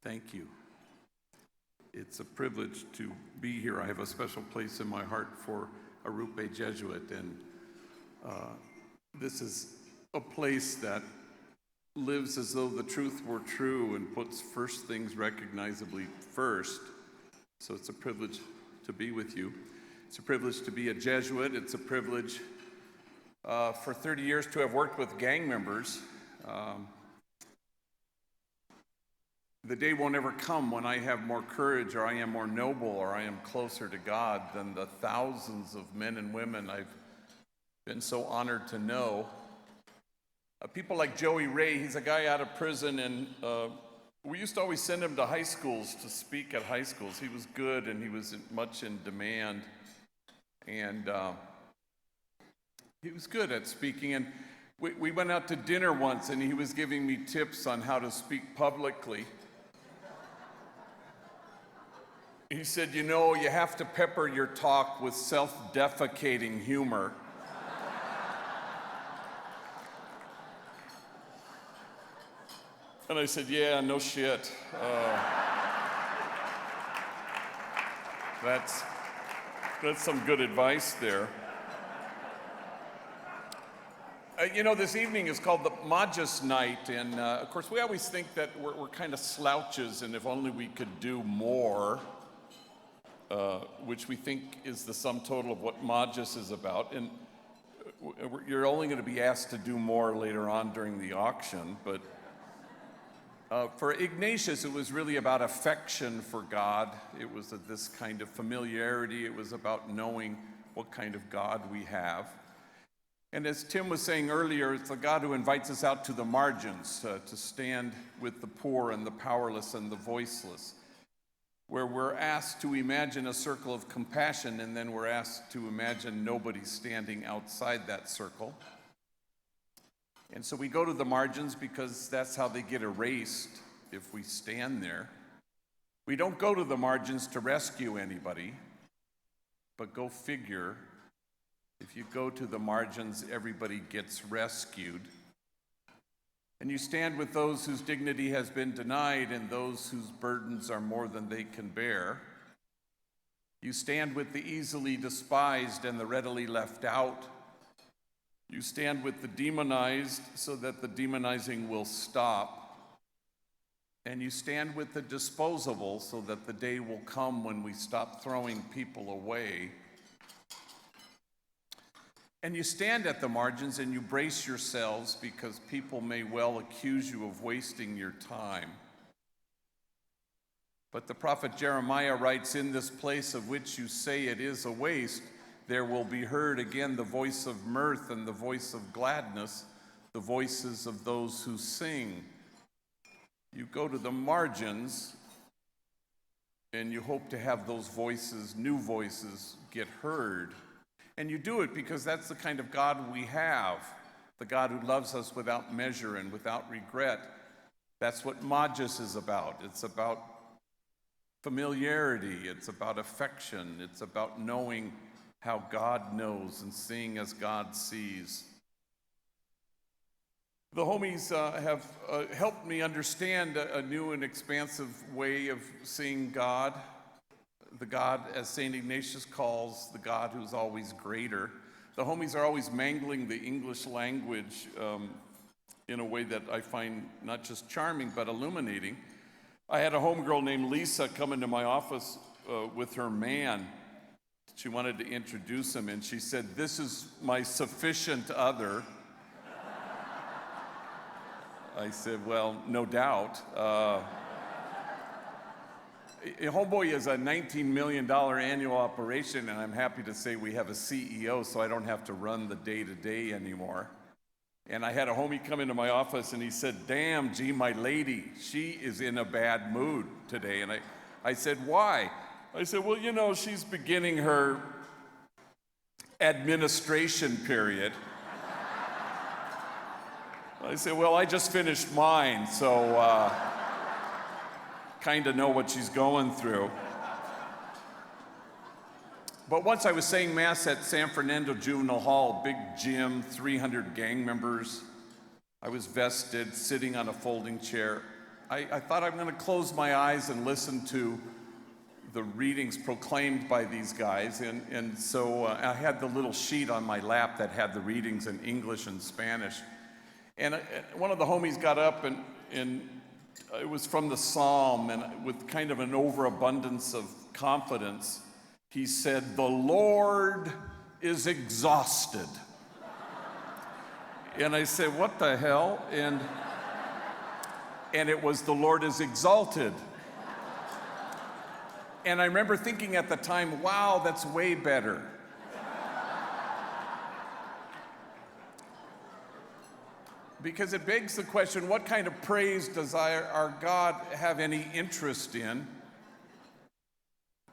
Thank you. It's a privilege to be here. I have a special place in my heart for a Rupe Jesuit, and this is a place that lives as though the truth were true and puts first things recognizably first. So it's a privilege to be with you. It's a privilege to be a Jesuit. It's a privilege for 30 years to have worked with gang members. The day won't ever come when I have more courage, or I am more noble, or I am closer to God than the thousands of men and women I've been so honored to know. People like Joey Ray, he's a guy out of prison, and we used to always send him to high schools to speak at high schools. He was good, and he was much in demand, and he was good at speaking. And we went out to dinner once, and he was giving me tips on how to speak publicly. He said, you know, you have to pepper your talk with self-defecating humor. And I said, yeah, no shit. That's some good advice there. You know, this evening is called the Magis night, and of course we always think that we're kind of slouches, and if only we could do more, which we think is the sum total of what Magis is about. And you're only going to be asked to do more later on during the auction, but for Ignatius, it was really about affection for God. It was this kind of familiarity. It was about knowing what kind of God we have. And as Tim was saying earlier, it's a God who invites us out to the margins, to stand with the poor and the powerless and the voiceless, where we're asked to imagine a circle of compassion, and then we're asked to imagine nobody standing outside that circle. And so we go to the margins because that's how they get erased if we stand there. We don't go to the margins to rescue anybody, but go figure, if you go to the margins, everybody gets rescued. And you stand with those whose dignity has been denied and those whose burdens are more than they can bear. You stand with the easily despised and the readily left out. You stand with the demonized so that the demonizing will stop. And you stand with the disposable so that the day will come when we stop throwing people away. And you stand at the margins and you brace yourselves because people may well accuse you of wasting your time. But the prophet Jeremiah writes, in this place of which you say it is a waste, there will be heard again the voice of mirth and the voice of gladness, the voices of those who sing. You go to the margins and you hope to have those voices, new voices, get heard. And you do it because that's the kind of God we have, the God who loves us without measure and without regret. That's what Magis is about. It's about familiarity. It's about affection. It's about knowing how God knows and seeing as God sees. The homies have helped me understand a new and expansive way of seeing God. The God, as St. Ignatius calls, the God who's always greater. The homies are always mangling the English language in a way that I find not just charming, but illuminating. I had a homegirl named Lisa come into my office with her man. She wanted to introduce him, and she said, "This is my sufficient other." I said, well, no doubt. Homeboy is a $19 million annual operation, and I'm happy to say we have a CEO, so I don't have to run the day-to-day anymore. And I had a homie come into my office, and he said, damn, G, my lady, she is in a bad mood today. And I said, why? I said, well, you know, she's beginning her administration period. I said, well, I just finished mine, so kind of know what she's going through. But once I was saying Mass at San Fernando Juvenile Hall, big gym, 300 gang members. I was vested, sitting on a folding chair. I thought I'm going to close my eyes and listen to the readings proclaimed by these guys. And so I had the little sheet on my lap that had the readings in English and Spanish. And one of the homies got up, and it was from the Psalm, and with kind of an overabundance of confidence, he said, "The Lord is exhausted." And I said, "What the hell?" And it was, "The Lord is exalted." And I remember thinking at the time, wow, that's way better. Because it begs the question, what kind of praise does our God have any interest in?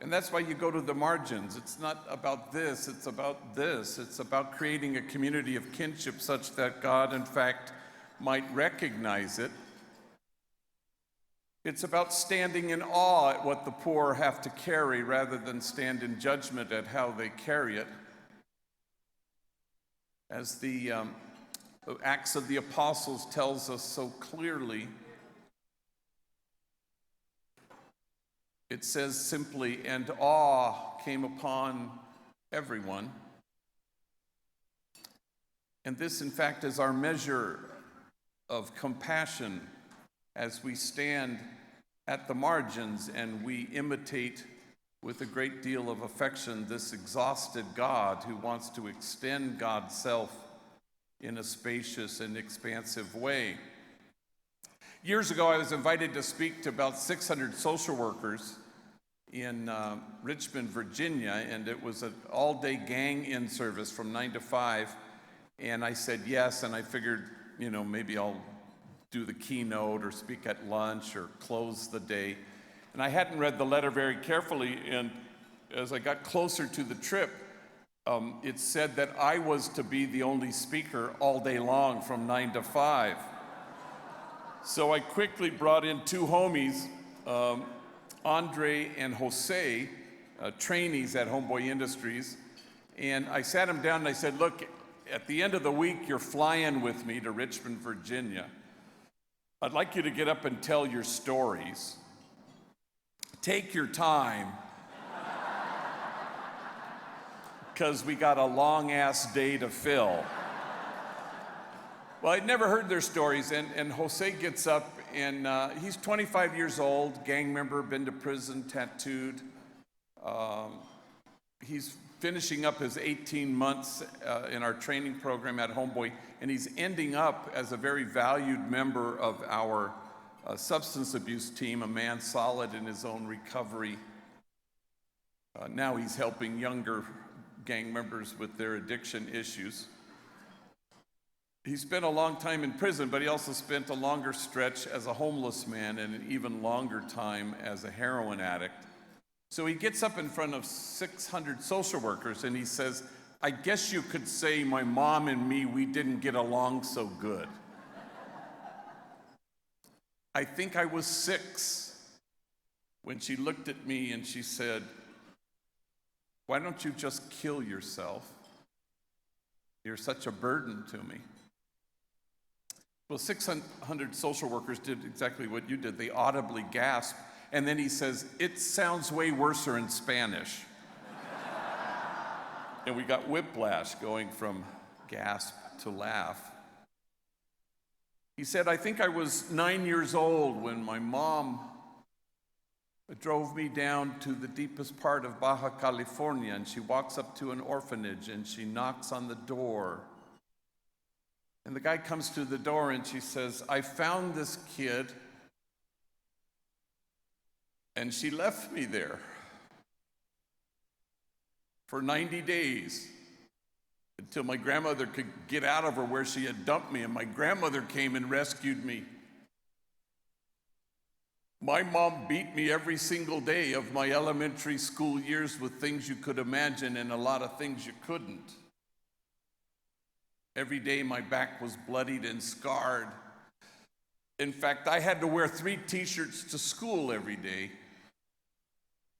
And that's why you go to the margins. It's not about this, it's about this. It's about creating a community of kinship such that God, in fact, might recognize it. It's about standing in awe at what the poor have to carry rather than stand in judgment at how they carry it. As the Acts of the Apostles tells us so clearly, it says simply, "And awe came upon everyone." And this, in fact, is our measure of compassion as we stand at the margins and we imitate with a great deal of affection this exhausted God who wants to extend God's self in a spacious and expansive way. Years ago, I was invited to speak to about 600 social workers in Richmond, Virginia, and it was an all-day gang-in service from 9 to 5, and I said yes, and I figured, maybe I'll do the keynote or speak at lunch or close the day. And I hadn't read the letter very carefully, and as I got closer to the trip, it said that I was to be the only speaker all day long from 9 to 5. So I quickly brought in two homies, Andre and Jose, trainees at Homeboy Industries, and I sat them down and I said, "Look, at the end of the week, you're flying with me to Richmond, Virginia. I'd like you to get up and tell your stories. Take your time, because we got a long-ass day to fill." Well, I'd never heard their stories, and Jose gets up, and he's 25 years old, gang member, been to prison, tattooed. He's finishing up his 18 months in our training program at Homeboy, and he's ending up as a very valued member of our substance abuse team, a man solid in his own recovery. Now he's helping younger gang members with their addiction issues. He spent a long time in prison, but he also spent a longer stretch as a homeless man and an even longer time as a heroin addict. So he gets up in front of 600 social workers and he says, "I guess you could say my mom and me, we didn't get along so good. I think I was 6 when she looked at me and she said, 'Why don't you just kill yourself? You're such a burden to me.'" Well, 600 social workers did exactly what you did. They audibly gasped. And then he says, "It sounds way worser in Spanish." And we got whiplash going from gasp to laugh. He said, "I think I was 9 years old when my mom drove me down to the deepest part of Baja California, and she walks up to an orphanage and she knocks on the door. And the guy comes to the door and she says, 'I found this kid and she left me there for 90 days until my grandmother could get out of her where she had dumped me, and my grandmother came and rescued me. My mom beat me every single day of my elementary school years with things you could imagine and a lot of things you couldn't. Every day my back was bloodied and scarred. In fact, I had to wear 3 t-shirts to school every day.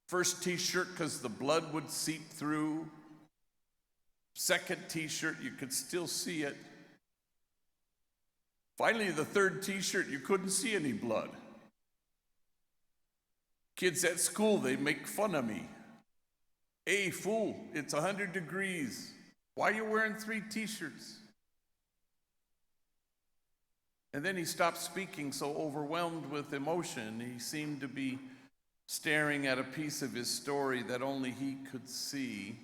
First t-shirt because the blood would seep through. Second t-shirt, you could still see it. Finally, the third t-shirt, you couldn't see any blood. Kids at school, they make fun of me. Hey, fool, it's 100 degrees. Why are you wearing 3 t-shirts? And then he stopped speaking, so overwhelmed with emotion, he seemed to be staring at a piece of his story that only he could see.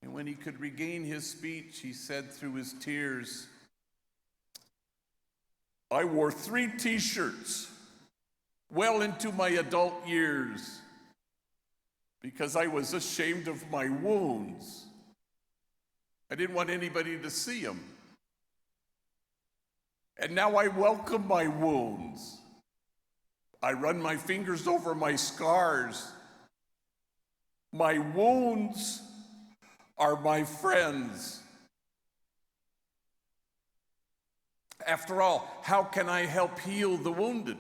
And when he could regain his speech, he said through his tears, I wore 3 t-shirts well into my adult years because I was ashamed of my wounds. I didn't want anybody to see them. And now I welcome my wounds. I run my fingers over my scars. My wounds are my friends. After all, how can I help heal the wounded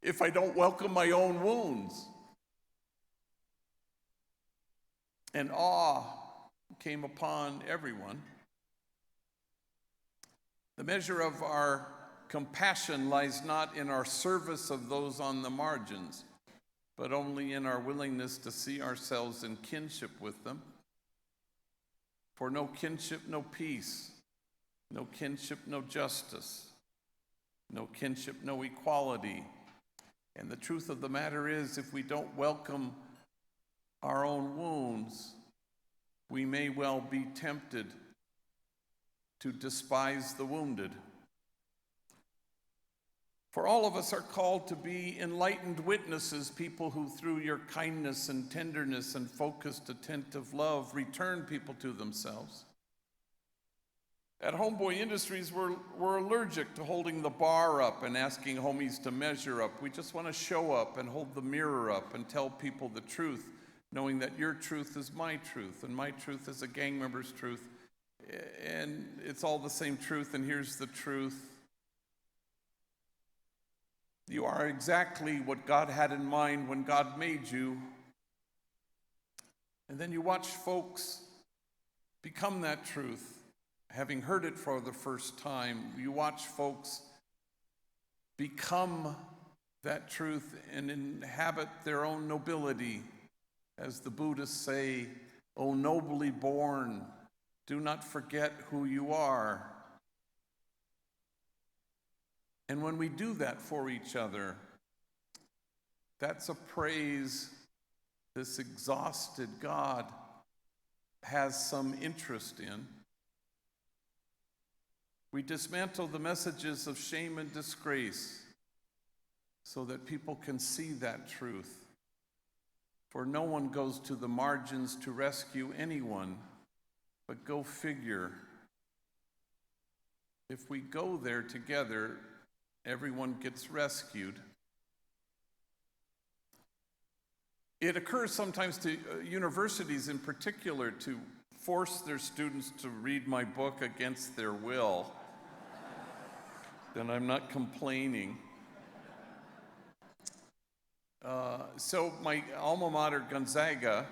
if I don't welcome my own wounds? And awe came upon everyone. The measure of our compassion lies not in our service of those on the margins, but only in our willingness to see ourselves in kinship with them. For no kinship, no peace. No kinship, no justice. No kinship, no equality. And the truth of the matter is, if we don't welcome our own wounds, we may well be tempted to despise the wounded. For all of us are called to be enlightened witnesses, people who through your kindness and tenderness and focused, attentive love return people to themselves. At Homeboy Industries, we're allergic to holding the bar up and asking homies to measure up. We just want to show up and hold the mirror up and tell people the truth, knowing that your truth is my truth and my truth is a gang member's truth. And it's all the same truth, and here's the truth. You are exactly what God had in mind when God made you. And then you watch folks become that truth, having heard it for the first time. You watch folks become that truth and inhabit their own nobility. As the Buddhists say, O nobly born, do not forget who you are. And when we do that for each other, that's a praise this exhausted God has some interest in. We dismantle the messages of shame and disgrace so that people can see that truth. For no one goes to the margins to rescue anyone, but go figure. If we go there together, everyone gets rescued. It occurs sometimes to universities in particular to force their students to read my book against their will. Then I'm not complaining. So my alma mater, Gonzaga,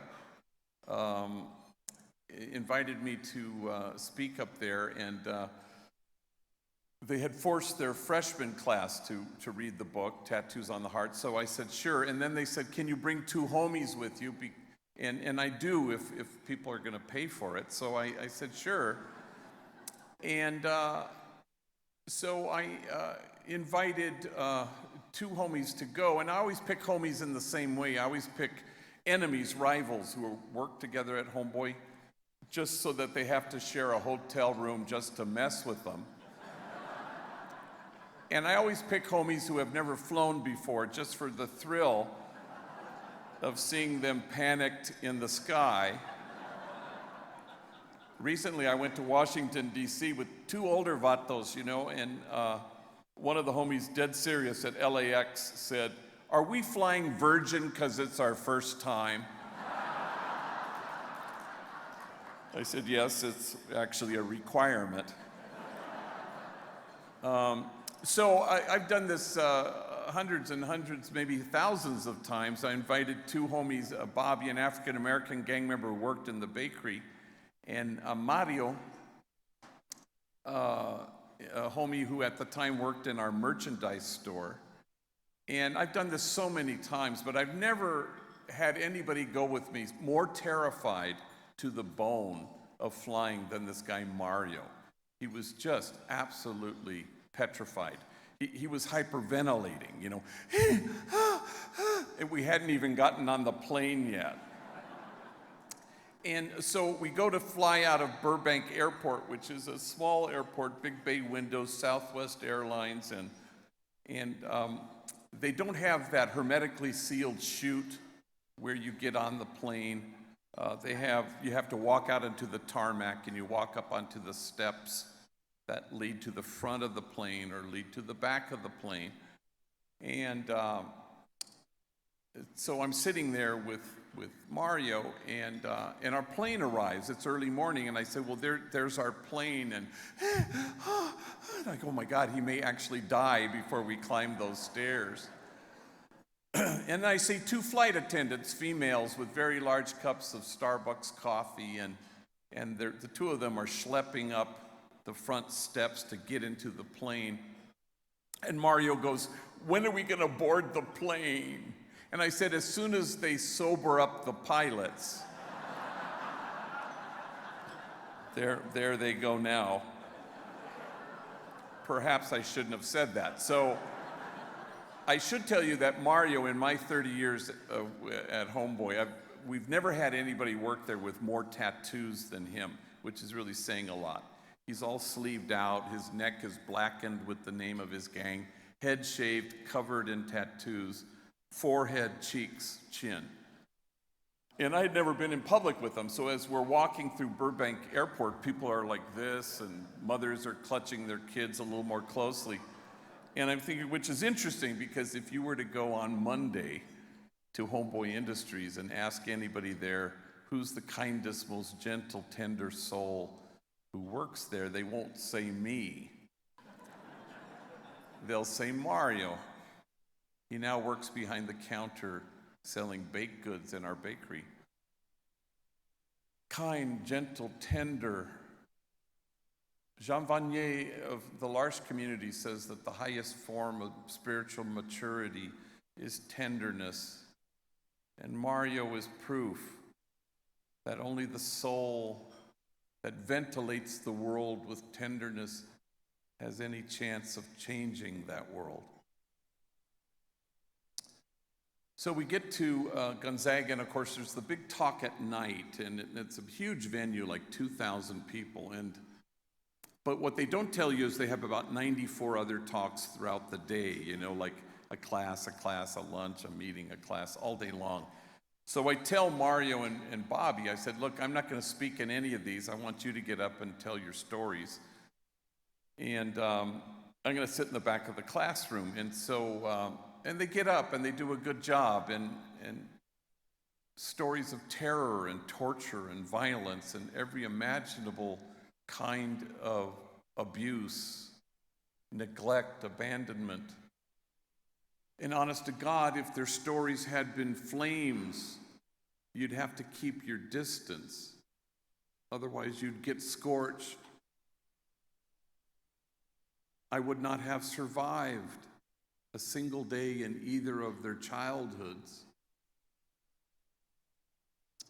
invited me to speak up there, and they had forced their freshman class to read the book, Tattoos on the Heart. So I said, sure. And then they said, can you bring 2 homies with you? And I do if people are going to pay for it. So I said, sure. And so I invited 2 homies to go. And I always pick homies in the same way. I always pick enemies, rivals who work together at Homeboy, just so that they have to share a hotel room just to mess with them. And I always pick homies who have never flown before, just for the thrill of seeing them panicked in the sky. Recently, I went to Washington, D.C. with 2 older vatos, and one of the homies, dead serious at LAX, said, are we flying Virgin because it's our first time? I said, yes, it's actually a requirement. So I've done this hundreds and hundreds, maybe thousands of times. I invited 2 homies, Bobby, an African-American gang member who worked in the bakery, and Mario, a homie who at the time worked in our merchandise store. And I've done this so many times, but I've never had anybody go with me more terrified to the bone of flying than this guy Mario. He was just absolutely petrified. He was hyperventilating, you know. And we hadn't even gotten on the plane yet. And so we go to fly out of Burbank Airport, which is a small airport, big bay windows, Southwest Airlines, and they don't have that hermetically sealed chute where you get on the plane. You have to walk out into the tarmac, and you walk up onto the steps that lead to the front of the plane or lead to the back of the plane. And so I'm sitting there with Mario, and our plane arrives. It's early morning, and I said, well, there's our plane. And I go, oh my God, he may actually die before we climb those stairs. And I see two flight attendants, females, with very large cups of Starbucks coffee, and the two of them are schlepping up the front steps to get into the plane. And Mario goes, when are we going to board the plane? And I said, as soon as they sober up the pilots. There they go now. Perhaps I shouldn't have said that. So I should tell you that Mario, in my 30 years at Homeboy, we've never had anybody work there with more tattoos than him, which is really saying a lot. He's all sleeved out, his neck is blackened with the name of his gang, head shaved, covered in tattoos, forehead, cheeks, chin. And I had never been in public with him, so as we're walking through Burbank Airport, people are like this, and mothers are clutching their kids a little more closely. And I'm thinking, which is interesting, because if you were to go on Monday to Homeboy Industries and ask anybody there who's the kindest, most gentle, tender soul who works there, they won't say me. They'll say Mario. He now works behind the counter selling baked goods in our bakery. Kind, gentle, tender. Jean Vanier of the L'Arche community says that the highest form of spiritual maturity is tenderness. And Mario is proof that only the soul that ventilates the world with tenderness has any chance of changing that world. So we get to Gonzaga, and of course there's the big talk at night, and it's a huge venue, like 2,000 people. But what they don't tell you is they have about 94 other talks throughout the day, you know, like a class, a lunch, a meeting, a class, all day long. So I tell Mario and Bobby, I said, look, I'm not going to speak in any of these. I want you to get up and tell your stories. And I'm going to sit in the back of the classroom. And so, and they get up and they do a good job. And stories of terror and torture and violence and every imaginable kind of abuse, neglect, abandonment. And honest to God, if their stories had been flames, you'd have to keep your distance. Otherwise, you'd get scorched. I would not have survived a single day in either of their childhoods.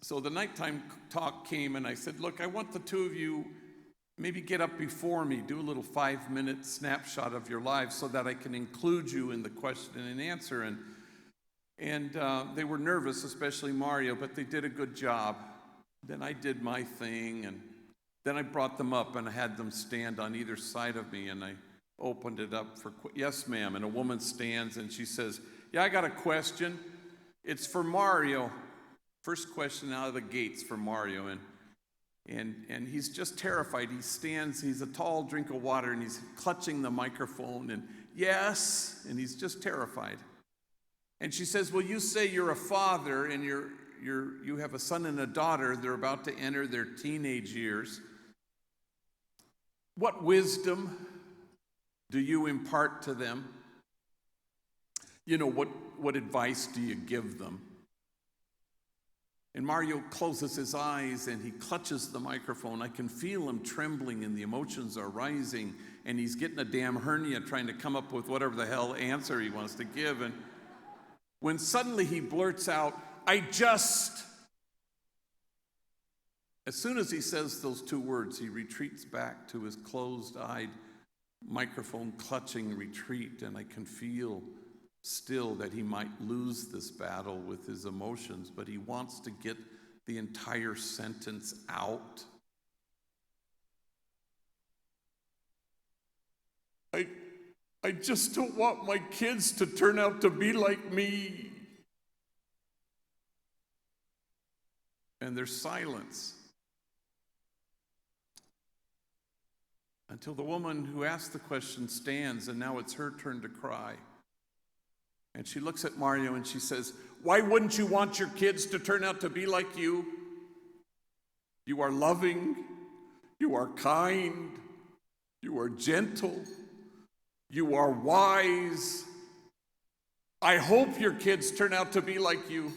So the nighttime talk came, and I said, look, I want the two of you maybe get up before me, do a little 5-minute snapshot of your lives so that I can include you in the question and answer. And they were nervous, especially Mario, but they did a good job. Then I did my thing, and then I brought them up and I had them stand on either side of me, and I opened it up for, yes, ma'am. And a woman stands and she says, yeah, I got a question. It's for Mario. First question out of the gates for Mario. And he's just terrified. He stands, he's a tall drink of water, and he's clutching the microphone, and yes, and he's just terrified. And she says, well, you say you're a father, and you have a son and a daughter. They're about to enter their teenage years. What wisdom do you impart to them? You know, what advice do you give them? And Mario closes his eyes and he clutches the microphone. I can feel him trembling and the emotions are rising, and he's getting a damn hernia trying to come up with whatever the hell answer he wants to give. when suddenly he blurts out, As soon as he says those two words, he retreats back to his closed-eyed, microphone-clutching retreat, and I can feel still that he might lose this battle with his emotions, but he wants to get the entire sentence out. I just don't want my kids to turn out to be like me. And there's silence until the woman who asked the question stands, and now it's her turn to cry. And she looks at Mario and she says, "Why wouldn't you want your kids to turn out to be like you? You are loving, you are kind, you are gentle, you are wise. I hope your kids turn out to be like you."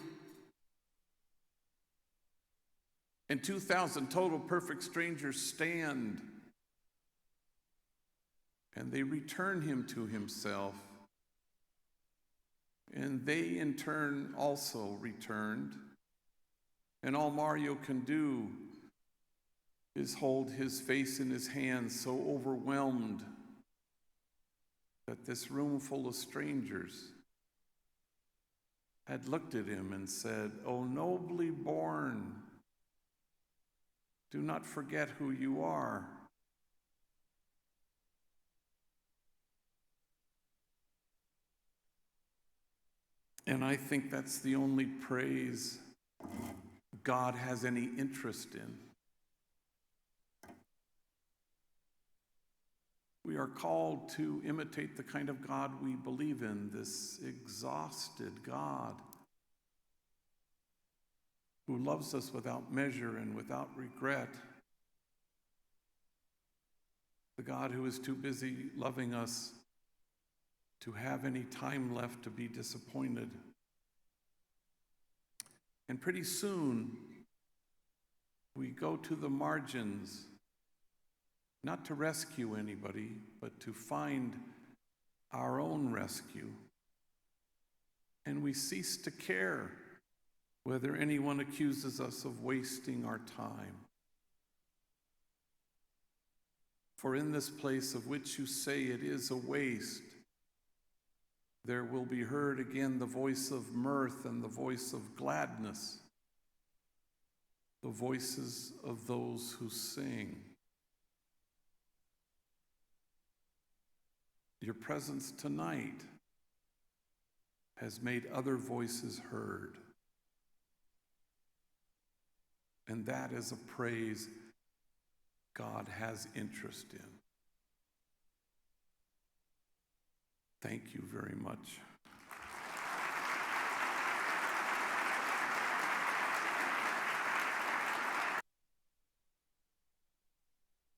And 2,000 total perfect strangers stand, and they return him to himself. And they in turn also returned. And all Mario can do is hold his face in his hands, so overwhelmed that this room full of strangers had looked at him and said, "O nobly born, do not forget who you are." And I think that's the only praise God has any interest in. We are called to imitate the kind of God we believe in, this exhausted God who loves us without measure and without regret. The God who is too busy loving us to have any time left to be disappointed. And pretty soon, we go to the margins, not to rescue anybody, but to find our own rescue. And we cease to care whether anyone accuses us of wasting our time. For in this place of which you say it is a waste, there will be heard again the voice of mirth and the voice of gladness, the voices of those who sing. Your presence tonight has made other voices heard. And that is a praise God has interest in. Thank you very much.